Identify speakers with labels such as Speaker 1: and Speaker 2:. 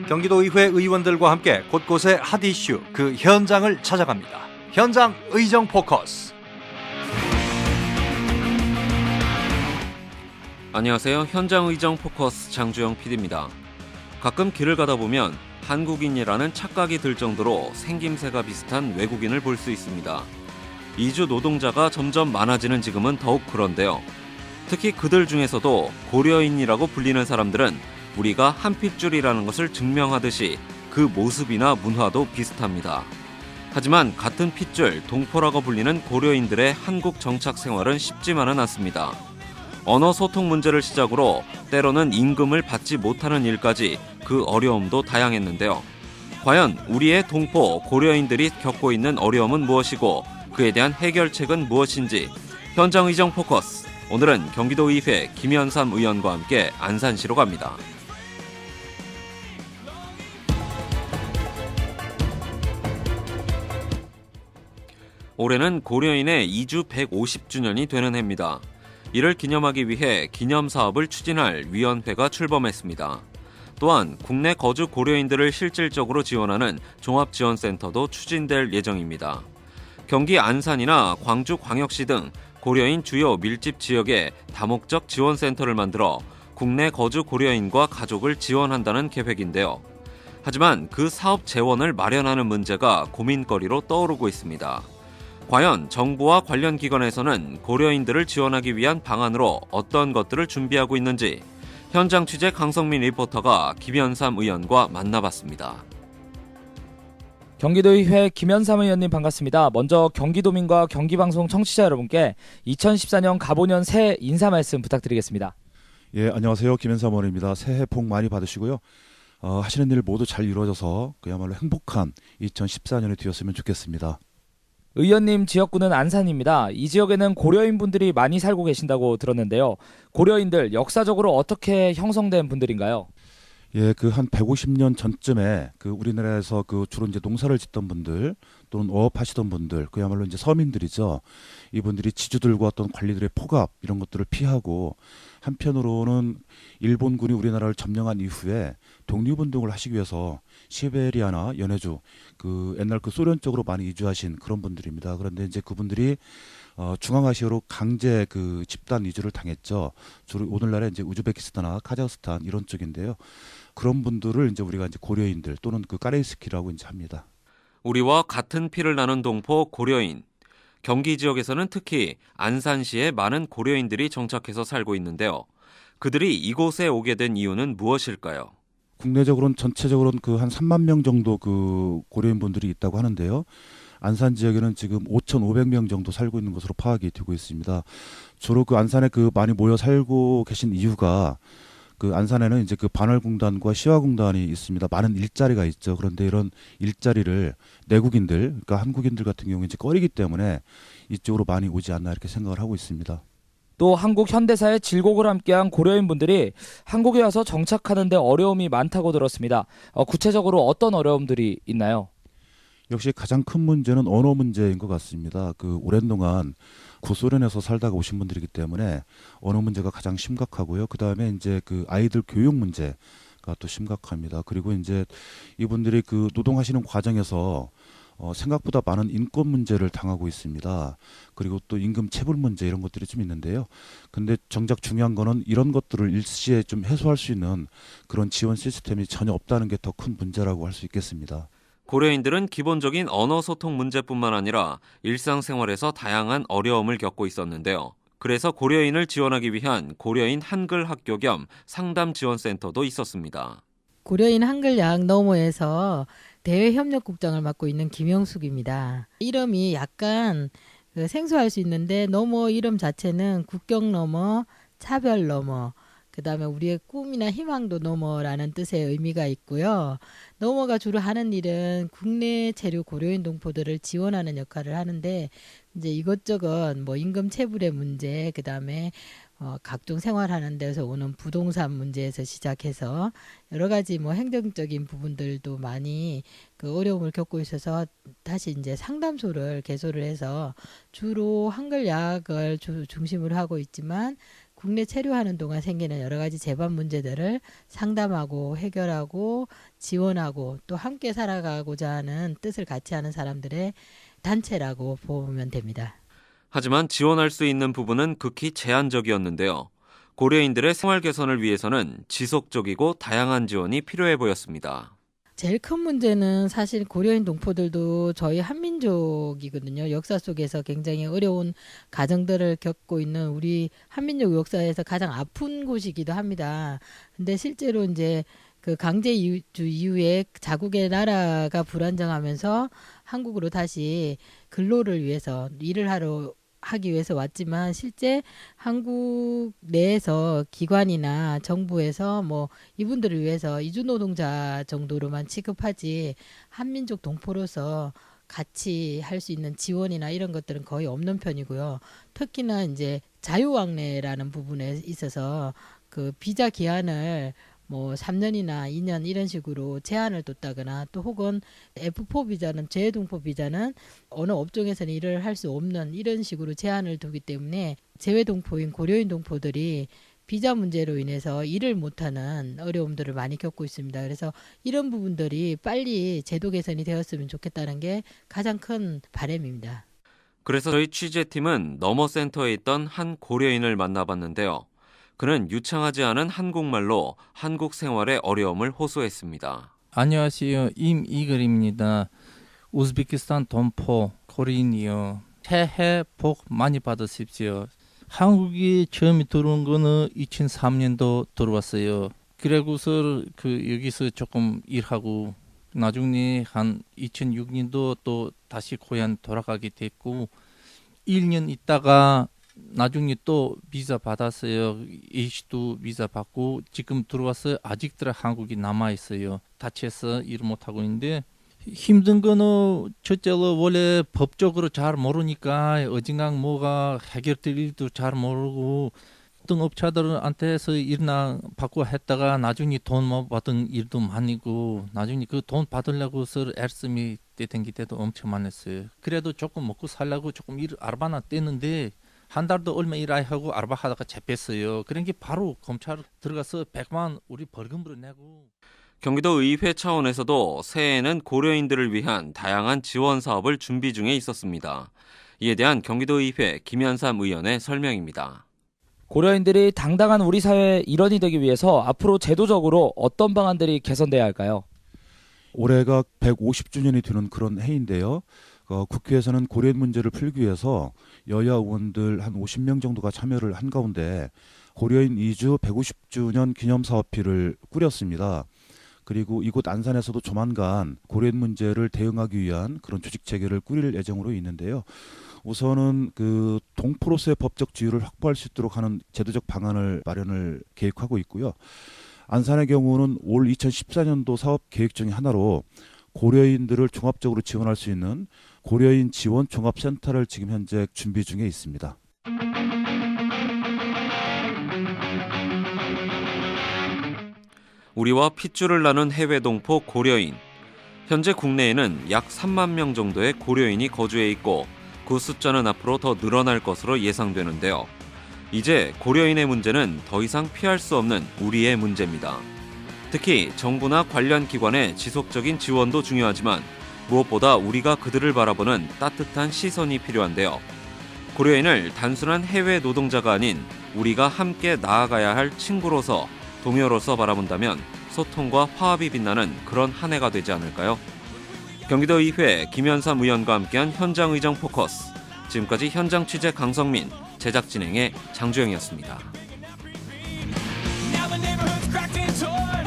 Speaker 1: 경기도의회 의원들과 함께 곳곳의 핫 이슈 그 현장을 찾아갑니다. 현장 의정 포커스.
Speaker 2: 안녕하세요. 현장 의정 포커스 장주영 PD입니다. 가끔 길을 가다 보면 한국인이라는 착각이 들 정도로 생김새가 비슷한 외국인을 볼 수 있습니다. 이주 노동자가 점점 많아지는 지금은 더욱 그런데요. 특히 그들 중에서도 고려인이라고 불리는 사람들은 우리가 한 핏줄이라는 것을 증명하듯이 그 모습이나 문화도 비슷합니다. 하지만 같은 핏줄 동포라고 불리는 고려인들의 한국 정착 생활은 쉽지만은 않습니다. 언어 소통 문제를 시작으로 때로는 임금을 받지 못하는 일까지 그 어려움도 다양했는데요. 과연 우리의 동포 고려인들이 겪고 있는 어려움은 무엇이고 그에 대한 해결책은 무엇인지 현장 의정 포커스. 오늘은 경기도의회 김현삼 의원과 함께 안산시로 갑니다. 올해는 고려인의 이주 150주년이 되는 해입니다. 이를 기념하기 위해 기념사업을 추진할 위원회가 출범했습니다. 또한 국내 거주 고려인들을 실질적으로 지원하는 종합지원센터도 추진될 예정입니다. 경기 안산이나 광주광역시 등 고려인 주요 밀집 지역에 다목적 지원센터를 만들어 국내 거주 고려인과 가족을 지원한다는 계획인데요. 하지만 그 사업 재원을 마련하는 문제가 고민거리로 떠오르고 있습니다. 과연 정부와 관련 기관에서는 고려인들을 지원하기 위한 방안으로 어떤 것들을 준비하고 있는지 현장 취재 강성민 리포터가 김현삼 의원과 만나봤습니다.
Speaker 3: 경기도의회 김현삼 의원님 반갑습니다. 먼저 경기도민과 경기방송 청취자 여러분께 2014년 갑오년 새해 인사 말씀 부탁드리겠습니다.
Speaker 4: 예, 안녕하세요. 김현삼 의원입니다. 새해 복 많이 받으시고요. 하시는 일 모두 잘 이루어져서 그야말로 행복한 2014년이 되었으면 좋겠습니다.
Speaker 3: 의원님 지역구는 안산입니다. 이 지역에는 고려인 분들이 많이 살고 계신다고 들었는데요. 고려인들 역사적으로 어떻게 형성된 분들인가요?
Speaker 4: 예, 그 한 150년 전쯤에 그 우리나라에서 그 주로 이제 농사를 짓던 분들 또는 어업하시던 분들, 그야말로 이제 서민들이죠. 이분들이 지주들과 어떤 관리들의 포갑 이런 것들을 피하고 한편으로는 일본군이 우리나라를 점령한 이후에 독립운동을 하시기 위해서 시베리아나 연해주 그 옛날 그 소련 쪽으로 많이 이주하신 그런 분들입니다. 그런데 이제 그분들이 중앙아시아로 강제 그 집단 이주를 당했죠. 주로 오늘날의 이제 우즈베키스탄이나 카자흐스탄 이런 쪽인데요. 그런 분들을 이제 우리가 이제 고려인들 또는 그 까레이스키라고 이제 합니다.
Speaker 2: 우리와 같은 피를 나눈 동포 고려인. 경기 지역에서는 특히 안산시에 많은 고려인들이 정착해서 살고 있는데요. 그들이 이곳에 오게 된 이유는 무엇일까요?
Speaker 4: 국내적으로는 전체적으로는 그 한 3만 명 정도 그 고려인 분들이 있다고 하는데요. 안산 지역에는 지금 5,500명 정도 살고 있는 것으로 파악이 되고 있습니다. 주로 그 안산에 그 많이 모여 살고 계신 이유가 그 안산에는 이제 그 반월공단과 시화공단이 있습니다. 많은 일자리가 있죠. 그런데 이런 일자리를 내국인들, 그러니까 한국인들 같은 경우에 이제 꺼리기 때문에 이쪽으로 많이 오지 않나 이렇게 생각을 하고 있습니다.
Speaker 3: 또 한국 현대사의 질곡을 함께한 고려인 분들이 한국에 와서 정착하는 데 어려움이 많다고 들었습니다. 구체적으로 어떤 어려움들이 있나요?
Speaker 4: 역시 가장 큰 문제는 언어 문제인 것 같습니다. 그 오랜 동안 구소련에서 살다가 오신 분들이기 때문에 언어 문제가 가장 심각하고요. 그 다음에 이제 그 아이들 교육 문제가 또 심각합니다. 그리고 이제 이분들이 그 노동하시는 과정에서 생각보다 많은 인권 문제를 당하고 있습니다. 그리고 또 임금 체불 문제 이런 것들이 좀 있는데요. 근데 정작 중요한 거는 이런 것들을 일시에 좀 해소할 수 있는 그런 지원 시스템이 전혀 없다는 게 더 큰 문제라고 할 수 있겠습니다.
Speaker 2: 고려인들은 기본적인 언어 소통 문제뿐만 아니라 일상생활에서 다양한 어려움을 겪고 있었는데요. 그래서 고려인을 지원하기 위한 고려인 한글 학교 겸 상담 지원센터도 있었습니다.
Speaker 5: 고려인 한글 야학 너머에서 대외협력국장을 맡고 있는 김영숙입니다. 이름이 약간 생소할 수 있는데 너머 이름 자체는 국경 너머, 차별 너머, 그 다음에 우리의 꿈이나 희망도 너머라는 뜻의 의미가 있고요. 너머가 주로 하는 일은 국내 체류 고려인 동포들을 지원하는 역할을 하는데 이제 이것저것 뭐 임금 체불의 문제, 그 다음에 각종 생활하는 데서 오는 부동산 문제에서 시작해서 여러 가지 뭐 행정적인 부분들도 많이 그 어려움을 겪고 있어서 다시 이제 상담소를 개소를 해서 주로 한글 야학을 중심으로 하고 있지만 국내 체류하는 동안 생기는 여러 가지 재반 문제들을 상담하고 해결하고 지원하고 또 함께 살아가고자 하는 뜻을 같이 하는 사람들의 단체라고 보면 됩니다.
Speaker 2: 하지만 지원할 수 있는 부분은 극히 제한적이었는데요. 고려인들의 생활 개선을 위해서는 지속적이고 다양한 지원이 필요해 보였습니다.
Speaker 5: 제일 큰 문제는 사실 고려인 동포들도 저희 한민족이거든요. 역사 속에서 굉장히 어려운 가정들을 겪고 있는 우리 한민족 역사에서 가장 아픈 곳이기도 합니다. 근데 실제로 이제 그 강제이주 이후에 자국의 나라가 불안정하면서 한국으로 다시 근로를 위해서 일을 하기 위해서 왔지만 실제 한국 내에서 기관이나 정부에서 뭐 이분들을 위해서 이주 노동자 정도로만 취급하지 한민족 동포로서 같이 할 수 있는 지원이나 이런 것들은 거의 없는 편이고요. 특히나 이제 자유왕래라는 부분에 있어서 그 비자 기한을 뭐 3년이나 2년 이런 식으로 제한을 뒀다거나 또 혹은 F4 비자는 재외동포 비자는 어느 업종에서는 일을 할 수 없는 이런 식으로 제한을 두기 때문에 재외동포인 고려인 동포들이 비자 문제로 인해서 일을 못하는 어려움들을 많이 겪고 있습니다. 그래서 이런 부분들이 빨리 제도 개선이 되었으면 좋겠다는 게 가장 큰 바람입니다.
Speaker 2: 그래서 저희 취재팀은 너머센터에 있던 한 고려인을 만나봤는데요. 그는 유창하지 않은 한국말로 한국 생활의 어려움을 호소했습니다.
Speaker 6: 안녕하세요. 임이글입니다. 우즈베키스탄 동포 고려인이요. 새해 복 많이 받으십시오. 한국에 처음 들어온 거는 2003년도 들어왔어요. 그리고서 여기서 조금 일하고 나중에 한 2006년도 또 다시 고향 돌아가게 됐고 1년 있다가 나중에 또 비자 받았어요. H2 비자 받고 지금 들어와서 아직도 한국에 남아있어요. 다쳐서 일 못하고 있는데 힘든 거는 첫째로 원래 법적으로 잘 모르니까 어징강 뭐가 해결될 일도 잘 모르고 어떤 업체들한테서 일이나 받고 했다가 나중에 돈 못 받은 일도 많이고 나중에 그 돈 받으려고서 애쓰미 떼댕기 때도 엄청 많았어요. 그래도 조금 먹고 살려고 조금 알바나 떼는데 한 달도 얼마 일 하고 알바하다가 잡혔어요. 그런 게 바로 검찰 들어가서 100만 우리 벌금으로 내고.
Speaker 2: 경기도 의회 차원에서도 새해에는 고려인들을 위한 다양한 지원 사업을 준비 중에 있었습니다. 이에 대한 경기도 의회 김현삼 의원의 설명입니다.
Speaker 3: 고려인들이 당당한 우리 사회의 일원이 되기 위해서 앞으로 제도적으로 어떤 방안들이 개선돼야 할까요?
Speaker 4: 올해가 150주년이 되는 그런 해인데요. 국회에서는 고려인 문제를 풀기 위해서 여야 의원들 한 50명 정도가 참여를 한 가운데 고려인 이주 150주년 기념사업회를 꾸렸습니다. 그리고 이곳 안산에서도 조만간 고려인 문제를 대응하기 위한 그런 조직 체계를 꾸릴 예정으로 있는데요. 우선은 그 동포로서의 법적 지위를 확보할 수 있도록 하는 제도적 방안을 마련을 계획하고 있고요. 안산의 경우는 올 2014년도 사업 계획 중에 하나로 고려인들을 종합적으로 지원할 수 있는 고려인 지원 종합센터를 지금 현재 준비 중에 있습니다.
Speaker 2: 우리와 핏줄을 나눈 해외 동포 고려인. 현재 국내에는 약 3만 명 정도의 고려인이 거주해 있고 그 숫자는 앞으로 더 늘어날 것으로 예상되는데요. 이제 고려인의 문제는 더 이상 피할 수 없는 우리의 문제입니다. 특히 정부나 관련 기관의 지속적인 지원도 중요하지만 무엇보다 우리가 그들을 바라보는 따뜻한 시선이 필요한데요. 고려인을 단순한 해외 노동자가 아닌 우리가 함께 나아가야 할 친구로서 동료로서 바라본다면 소통과 화합이 빛나는 그런 한 해가 되지 않을까요? 경기도 의회 김현삼 의원과 함께한 현장 의정 포커스. 지금까지 현장 취재 강성민, 제작 진행의 장주영이었습니다.
Speaker 7: Now the neighborhood's cracked and torn.